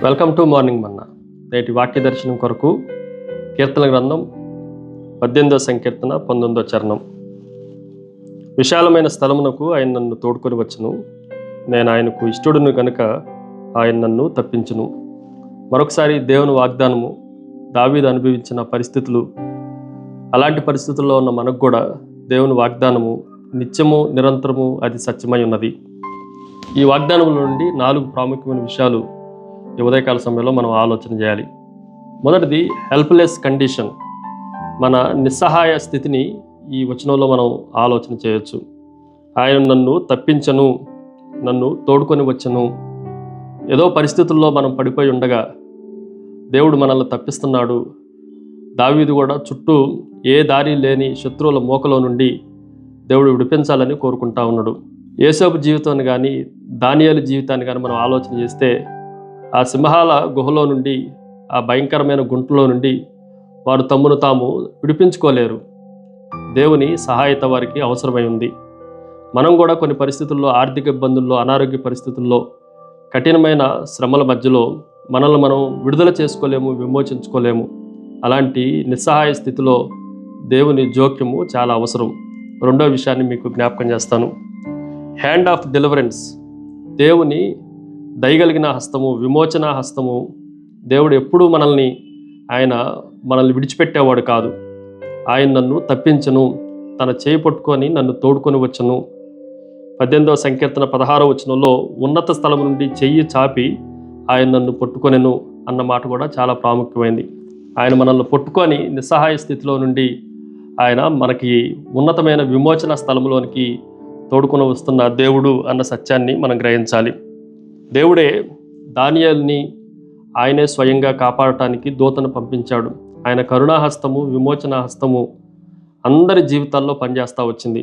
Welcome to morning మన్నా. నేటి వాక్య దర్శనం కొరకు కీర్తన గ్రంథం 18వ సంకీర్తన 19వ చరణం. విశాలమైన స్థలమునకు ఆయన నన్ను తోడుకొని వచ్చును, నేను ఆయనకు ఇష్టడును గనుక ఆయన నన్ను తప్పించును. మరొకసారి దేవుని వాగ్దానము, దావీదు అనుభవించిన పరిస్థితులు, అలాంటి పరిస్థితుల్లో ఉన్న మనకు కూడా దేవుని వాగ్దానము నిత్యము నిరంతరము అది సత్యమై ఉన్నది. ఈ వాగ్దానముల నుండి 4 ప్రాముఖ్యమైన విషయాలు ఈ ఉదయకాల సమయంలో మనం ఆలోచన చేయాలి. మొదటిది హెల్ప్లెస్ కండిషన్, మన నిస్సహాయ స్థితిని ఈ వచనంలో మనం ఆలోచన చేయొచ్చు. ఆయన నన్ను తప్పించను, నన్ను తోడుకొని వచ్చను. ఏదో పరిస్థితుల్లో మనం పడిపోయి ఉండగా దేవుడు మనల్ని తప్పిస్తున్నాడు. దావీదు కూడా చుట్టూ ఏ దారి లేని శత్రువుల మోకలో నుండి దేవుడు విడిపించాలని కోరుకుంటా ఉన్నాడు. యోసేపు జీవితాన్ని కానీ దానియేలు జీవితాన్ని కానీ మనం ఆలోచన చేస్తే ఆ సింహాల గుహలో నుండి, ఆ భయంకరమైన గుంటలో నుండి వారు తమ్మును తాము విడిపించుకోలేరు. దేవుని సహాయత వారికి అవసరమై ఉంది. మనం కూడా కొన్ని పరిస్థితుల్లో, ఆర్థిక ఇబ్బందుల్లో, అనారోగ్య పరిస్థితుల్లో, కఠినమైన శ్రమల మధ్యలో మనల్ని మనం విడుదల చేసుకోలేము, విమోచించుకోలేము. అలాంటి నిస్సహాయ స్థితిలో దేవుని జోక్యము చాలా అవసరం. రెండో విషయాన్ని మీకు జ్ఞాపకం చేస్తాను. హ్యాండ్ ఆఫ్ డెలివరెన్స్, దేవుని దయగలిగిన హస్తము, విమోచన హస్తము. దేవుడు ఎప్పుడూ మనల్ని విడిచిపెట్టేవాడు కాదు. ఆయన నన్ను తప్పించను, తన చేయి పట్టుకొని నన్ను తోడుకొని వచ్చను. 18వ సంకీర్తన 16వ వచనంలో ఉన్నత స్థలం నుండి చెయ్యి చాపి ఆయన నన్ను పట్టుకొనెను అన్న మాట కూడా చాలా ప్రాముఖ్యమైంది. ఆయన మనల్ని పట్టుకొని నిస్సహాయ స్థితిలో నుండి ఆయన మనకి ఉన్నతమైన విమోచన స్థలంలోనికి తోడుకొని వస్తున్న దేవుడు అన్న సత్యాన్ని మనం గ్రహించాలి. దేవుడే దానియేలుని ఆయనే స్వయంగా కాపాడటానికి దూతను పంపించాడు. ఆయన కరుణాహస్తము, విమోచన హస్తము అందరి జీవితాల్లో పనిచేస్తూ వచ్చింది.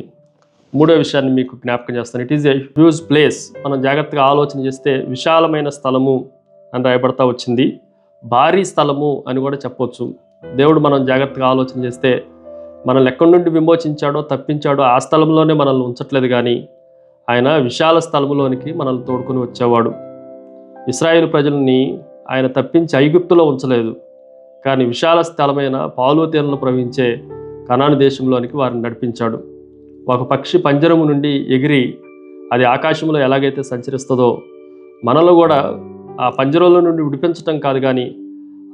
మూడో విషయాన్ని మీకు జ్ఞాపకం చేస్తాను. It is a huge place. మనం జాగ్రత్తగా ఆలోచన చేస్తే విశాలమైన స్థలము అని రాయబడతా వచ్చింది. భారీ స్థలము అని కూడా చెప్పవచ్చు. దేవుడు మనం జాగ్రత్తగా ఆలోచన చేస్తే మనల్ని ఎక్కడి నుండి విమోచించాడో, తప్పించాడో ఆ స్థలంలోనే మనల్ని ఉంచట్లేదు, కానీ ఆయన విశాల స్థలములోనికి మనల్ని తోడుకొని వచ్చేవాడు. ఇశ్రాయేలు ప్రజల్ని ఆయన తప్పించి ఐగుప్తులో ఉంచలేదు, కానీ విశాల స్థలమైన పాలు తీరంలో ప్రవహించే కనాను దేశంలోనికి వారిని నడిపించాడు. ఒక పక్షి పంజరము నుండి ఎగిరి అది ఆకాశంలో ఎలాగైతే సంచరిస్తుందో, మనలో కూడా ఆ పంజరంలో నుండి విడిపించటం కాదు, కానీ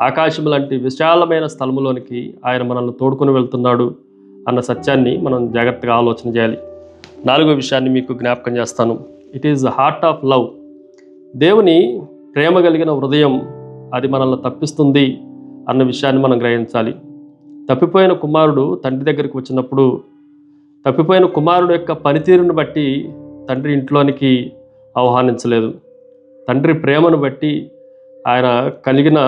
ఆకాశం లాంటి విశాలమైన స్థలములోనికి ఆయన మనల్ని తోడుకొని వెళ్తున్నాడు అన్న సత్యాన్ని మనం జాగ్రత్తగా ఆలోచన చేయాలి. 4వ విషయాన్ని మీకు జ్ఞాపకం చేస్తాను. It is heart of love. దేవుని ప్రేమ కలిగిన హృదయం అది మనల్ని తప్పిస్తుంది అన్న విషయాన్ని మనం గ్రహించాలి. తప్పిపోయిన కుమారుడు తండ్రి దగ్గరికి వచ్చినప్పుడు తప్పిపోయిన కుమారుడు యొక్క పనితీరును బట్టి తండ్రి ఇంట్లోనికి ఆహ్వానించలేదు. తండ్రి ప్రేమను బట్టి, ఆయన కలిగిన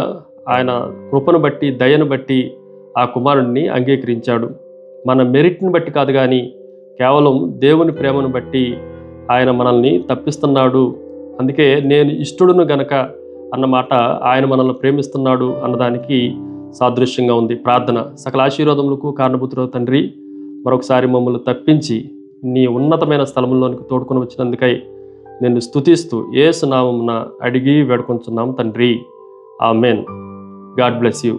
ఆయన కృపను బట్టి, దయను బట్టి ఆ కుమారుడిని అంగీకరించాడు. మన మెరిట్ని బట్టి కాదు, కానీ కేవలం దేవుని ప్రేమను బట్టి ఆయన మనల్ని తప్పిస్తున్నాడు. అందుకే నేను ఇష్టడును గనక అన్నమాట ఆయన మనల్ని ప్రేమిస్తున్నాడు అన్నదానికి సాదృశ్యంగా ఉంది. ప్రార్థన. సకల ఆశీర్వాదములకు కారణభూతుడు తండ్రి, మరొకసారి మమ్మల్ని తప్పించి నీ ఉన్నతమైన స్థలంలోనికి తోడుకొని వచ్చినందుకై నిన్ను స్తుతిస్తూ యేసు నామమున అడిగి వేడుకొంచున్నాం తండ్రి. ఆమేన్. God bless you.